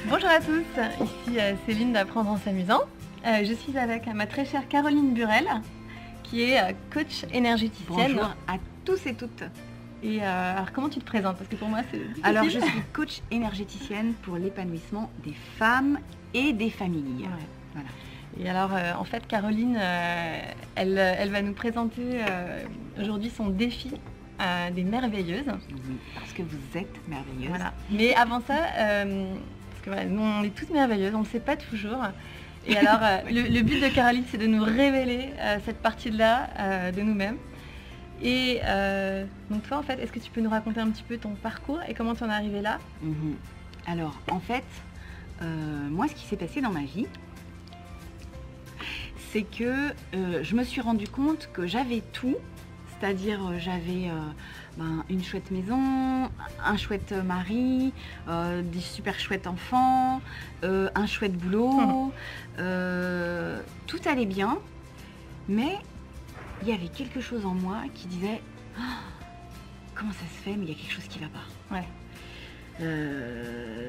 Bonjour à tous, ici Céline d'Apprendre en s'amusant. Je suis avec ma très chère Caroline Burel, qui est coach énergéticienne. Bonjour à tous et toutes. Et alors comment tu te présentes? Parce que pour moi c'est difficile. Alors je suis coach énergéticienne pour l'épanouissement des femmes et des familles. Ouais. Voilà. Et alors en fait Caroline, elle va nous présenter aujourd'hui son défi des merveilleuses. Oui, parce que vous êtes merveilleuses. Voilà. Mais avant ça, parce que voilà, nous on est toutes merveilleuses, on ne le sait pas toujours. Et alors le but de Caroline, c'est de nous révéler cette partie-là de nous-mêmes. Et donc toi en fait, est-ce que tu peux nous raconter un petit peu ton parcours et comment tu en es arrivée là? Alors en fait, moi ce qui s'est passé dans ma vie, c'est que je me suis rendu compte que j'avais tout, c'est-à-dire j'avais une chouette maison, un chouette mari, des super chouettes enfants, un chouette boulot, tout allait bien, mais il y avait quelque chose en moi qui disait oh, comment ça se fait, mais il y a quelque chose qui va pas. Ouais.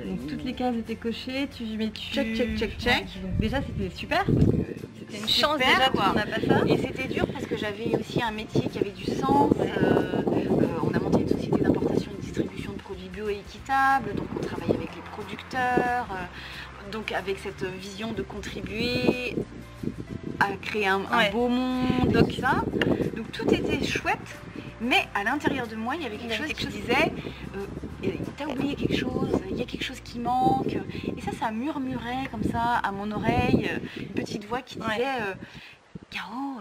Donc toutes les cases étaient cochées, check. Donc déjà c'était super, parce que c'était une chance déjà qu'on n'a pas ça. Et c'était dur parce que j'avais aussi un métier qui avait du sens. On a monté une société d'importation et de distribution de produits bio et équitables, donc on travaille avec les producteurs, donc avec cette vision de contribuer à créer un beau monde, donc ça. Donc tout était chouette, mais à l'intérieur de moi, il y avait quelque chose qui disait t'as oublié quelque chose, il y a quelque chose qui manque. Et ça murmurait comme ça à mon oreille, une petite voix qui disait Caro,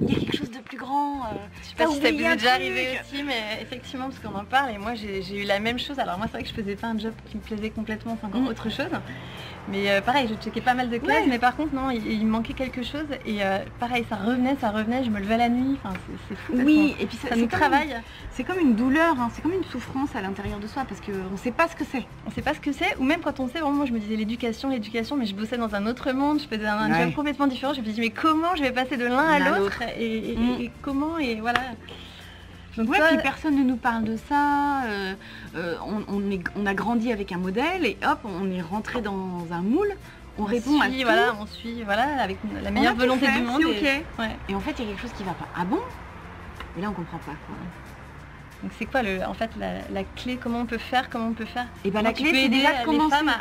il y a quelque chose de plus grand. Je sais pas si ça vous est déjà arrivé aussi, mais effectivement, parce qu'on en parle, et moi j'ai eu la même chose. Alors moi c'est vrai que je faisais pas un job qui me plaisait complètement, c'est encore autre chose. Mais pareil, je checkais pas mal de cases, mais par contre non, il me manquait quelque chose. Et pareil, ça revenait, je me levais la nuit, enfin, c'est fou. Oui, et puis ça nous travaille. C'est comme une douleur, hein, c'est comme une souffrance à l'intérieur de soi, parce qu'on ne sait pas ce que c'est. On sait pas ce que c'est, ou même quand on sait, vraiment, moi je me disais l'éducation, mais je bossais dans un autre monde, je faisais un job complètement différent. Je me disais mais comment je vais passer de l'un à l'autre et comment, et voilà. Donc puis personne ne nous parle de ça, on a grandi avec un modèle et hop, on est rentré dans un moule, on répond à tout. Voilà, on suit, voilà, avec la meilleure volonté du monde. Et en fait, il y a quelque chose qui va pas. Ah bon? Et là, on comprend pas quoi. Donc c'est quoi en fait la clé? Comment on peut faire? Et ben la clé, c'est déjà les femmes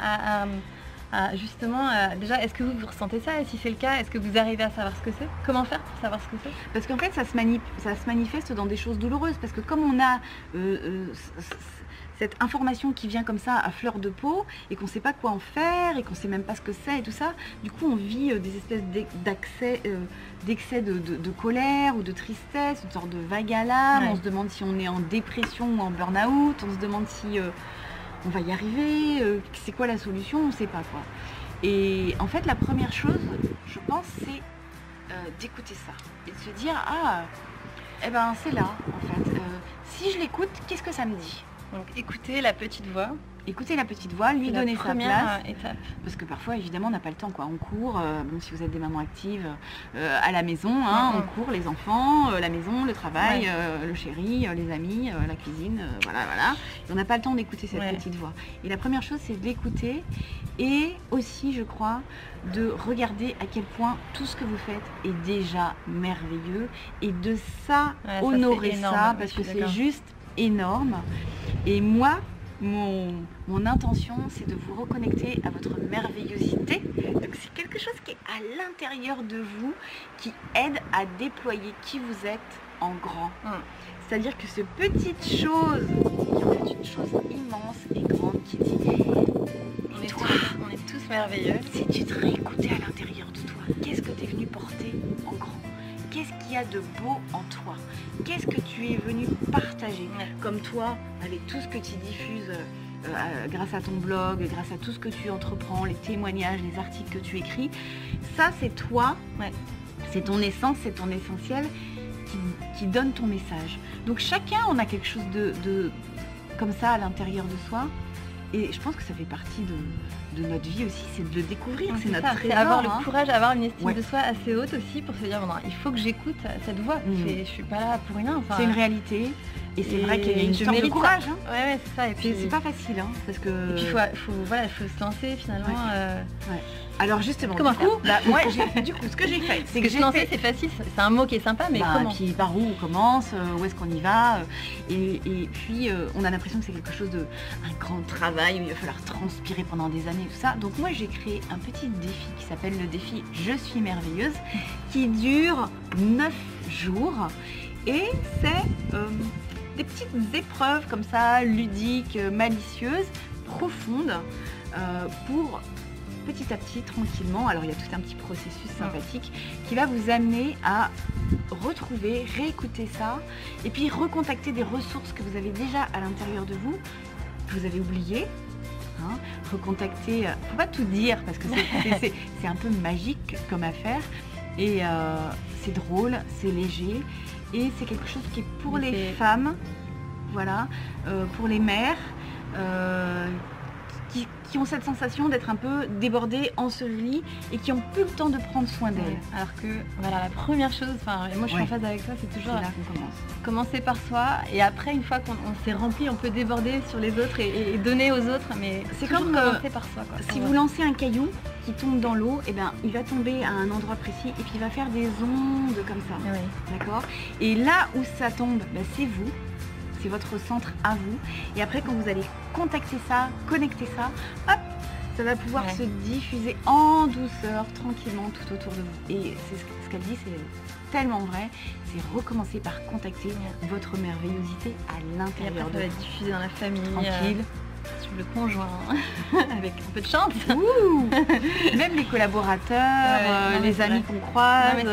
à justement, déjà, est-ce que vous ressentez ça? Et si c'est le cas, est-ce que vous arrivez à savoir ce que c'est? Comment faire pour savoir ce que c'est? Parce qu'en fait, ça se manifeste dans des choses douloureuses. Parce que comme on a cette information qui vient comme ça à fleur de peau et qu'on ne sait pas quoi en faire et qu'on ne sait même pas ce que c'est et tout ça, du coup on vit des espèces d'excès de colère ou de tristesse, une sorte de vague à l'âme. On se demande si on est en dépression ou en burn-out, on se demande si on va y arriver, c'est quoi la solution, on ne sait pas quoi. Et en fait la première chose, je pense, c'est d'écouter ça et de se dire eh ben c'est là en fait. Si je l'écoute, qu'est-ce que ça me dit? Donc écoutez la petite voix. Écoutez la petite voix, lui donner sa place. Étape. Parce que parfois, évidemment, on n'a pas le temps, quoi. On court, bon, si vous êtes des mamans actives, à la maison, hein, on court, les enfants, la maison, le travail, le chéri, les amis, la cuisine, voilà. Et on n'a pas le temps d'écouter cette petite voix. Et la première chose, c'est de l'écouter et aussi, je crois, de regarder à quel point tout ce que vous faites est déjà merveilleux et de ça, honorer ça, parce que c'est juste énorme. Et moi, mon intention, c'est de vous reconnecter à votre merveillosité. Donc c'est quelque chose qui est à l'intérieur de vous, qui aide à déployer qui vous êtes en grand. C'est-à-dire que ce petite chose, qui est en fait une chose immense et grande, qui dit on est tous merveilleux. Si tu te réécoutais à l'intérieur de toi, qu'est-ce que tu es venu porter en grand? Qu'est-ce qu'il y a de beau en toi? Qu'est-ce que tu es venu partager? Comme toi, avec tout ce que tu diffuses grâce à ton blog, grâce à tout ce que tu entreprends, les témoignages, les articles que tu écris, ça c'est toi, c'est ton essence, c'est ton essentiel qui donne ton message. Donc chacun, on a quelque chose de comme ça à l'intérieur de soi Et je pense que ça fait partie de notre vie aussi, c'est de le découvrir, c'est notre ça, trésor. avoir le courage, avoir une estime Ouais. de soi assez haute aussi pour se dire, bon, il faut que j'écoute cette voix. Je suis pas là pour rien. Enfin, C'est une réalité. Et c'est vrai qu'il y a une je sorte de mérite courage. ça. Hein. Ouais, c'est ça. Et puis C'est pas facile, hein, parce que... Et puis il faut se lancer finalement. Ouais. Alors justement, Comment du coup, moi, ce que j'ai fait, C'est que se lancer, c'est facile, c'est un mot qui est sympa, mais comment? Puis par où on commence, où est-ce qu'on y va, et puis on a l'impression que c'est quelque chose un grand travail où il va falloir transpirer pendant des années, tout ça. Donc moi j'ai créé un petit défi qui s'appelle le défi Je suis merveilleuse, qui dure 9 jours, et c'est des petites épreuves comme ça, ludiques, malicieuses, profondes, pour petit à petit, tranquillement, alors il y a tout un petit processus sympathique qui va vous amener à retrouver, réécouter ça, et puis recontacter des ressources que vous avez déjà à l'intérieur de vous, que vous avez oubliées. Hein, recontacter, faut pas tout dire parce que c'est un peu magique comme affaire, et c'est drôle, c'est léger, et c'est quelque chose qui est pour les femmes, voilà, pour les mères, qui ont cette sensation d'être un peu débordées, ensevelies, et qui n'ont plus le temps de prendre soin d'elles. Ouais. Alors que voilà, la première chose, et moi je suis en phase avec toi, c'est toujours là qu'on commence. Commencer par soi, et après une fois qu'on s'est rempli, on peut déborder sur les autres et donner aux autres, mais c'est comme commencer par soi. Quoi. Si vous lancez un caillou qui tombe dans l'eau, et ben il va tomber à un endroit précis et puis il va faire des ondes comme ça. Oui. D'accord. Et là où ça tombe, c'est vous. C'est votre centre à vous. Et après, quand vous allez contacter ça, connecter ça, hop, ça va pouvoir se diffuser en douceur, tranquillement, tout autour de vous. Et c'est ce qu'elle dit, c'est tellement vrai. C'est recommencer par contacter votre merveillosité à l'intérieur de vous. Ça va être diffusé dans la famille. Tranquille. Sur le conjoint, avec un peu de chance. Même les collaborateurs, les amis qu'on croise.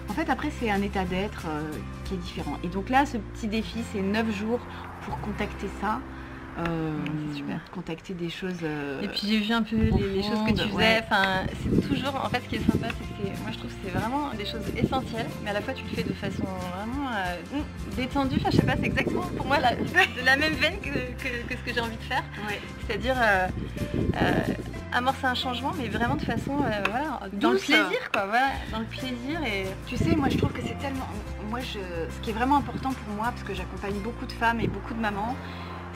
En fait, après, c'est un état d'être qui est différent. Et donc là, ce petit défi, c'est 9 jours pour contacter ça. Super. Contacter des choses. Et puis j'ai vu un peu les choses que tu faisais. Enfin, c'est toujours, en fait, ce qui est sympa, c'est que moi je trouve que c'est vraiment des choses essentielles, mais à la fois tu le fais de façon vraiment détendue. Enfin, je sais pas, c'est exactement pour moi de la même veine que ce que j'ai envie de faire. Ouais. C'est-à-dire amorcer un changement, mais vraiment de façon, voilà, dans le plaisir, quoi. Voilà, dans le plaisir. Et tu sais, moi je trouve que c'est tellement. Moi, ce qui est vraiment important pour moi, parce que j'accompagne beaucoup de femmes et beaucoup de mamans,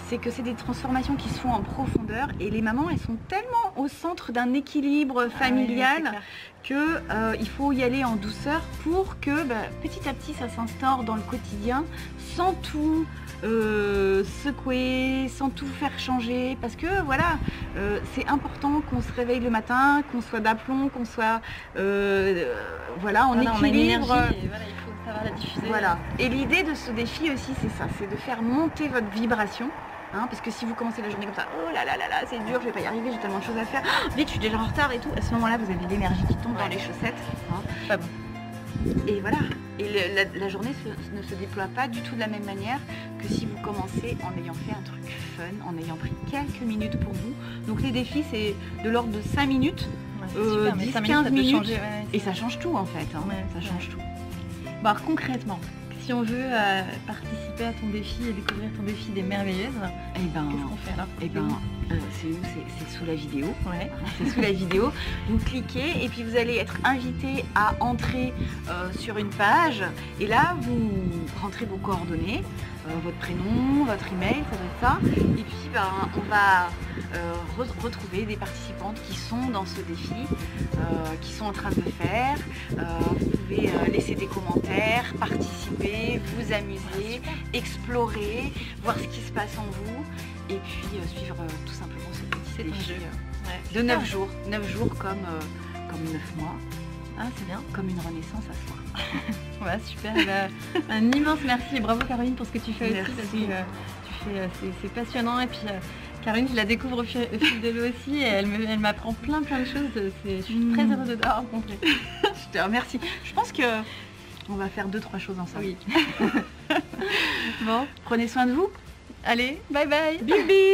c'est que c'est des transformations qui se font en profondeur, et les mamans, elles sont tellement au centre d'un équilibre familial qu'il faut y aller en douceur pour que petit à petit ça s'instaure dans le quotidien sans tout secouer, sans tout faire changer, parce que voilà, c'est important qu'on se réveille le matin, qu'on soit d'aplomb, qu'on soit en équilibre. Et voilà, il faut savoir la diffuser. Voilà. Et l'idée de ce défi aussi, c'est ça, c'est de faire monter votre vibration. Hein, parce que si vous commencez la journée comme ça, oh là là là là, c'est dur, je vais pas y arriver, j'ai tellement de choses à faire, vite, je suis déjà en retard et tout, à ce moment-là, vous avez l'énergie qui tombe dans les chaussettes. Hein. Pas bon. Et voilà. Et la journée ne se déploie pas du tout de la même manière que si vous commencez en ayant fait un truc fun, en ayant pris quelques minutes pour vous. Donc les défis, c'est de l'ordre de 5 minutes, 10-15 minutes, et ça change tout en fait. Hein. Ça change tout. Bon, alors, concrètement, si on veut participer à ton défi et découvrir ton défi des merveilleuses, qu'est-ce qu'on fait alors? C'est où? C'est sous la vidéo. Ouais. C'est sous la vidéo. Vous cliquez et puis vous allez être invité à entrer sur une page. Et là, vous rentrez vos coordonnées, votre prénom, votre email, ça doit être ça. Et puis, on va retrouver des participantes qui sont dans ce défi, qui sont en train de le faire. Vous pouvez laisser des commentaires, participer, vous amuser, explorer, voir ce qui se passe en vous, et puis suivre tout simplement ce petit défi de 9 jours. 9 jours comme 9 mois. Ah, c'est bien. Comme une renaissance à soi. Ouais, super. Un immense merci et bravo Caroline pour ce que tu fais aussi, parce que c'est passionnant. Et puis Caroline, je la découvre au fil de l'eau aussi, et elle m'apprend plein de choses. Je suis très heureuse de la rencontrer. Je te remercie. Je pense que on va faire 2-3 choses ensemble. Oui. Bon, prenez soin de vous. allez, bye bye. Bibi.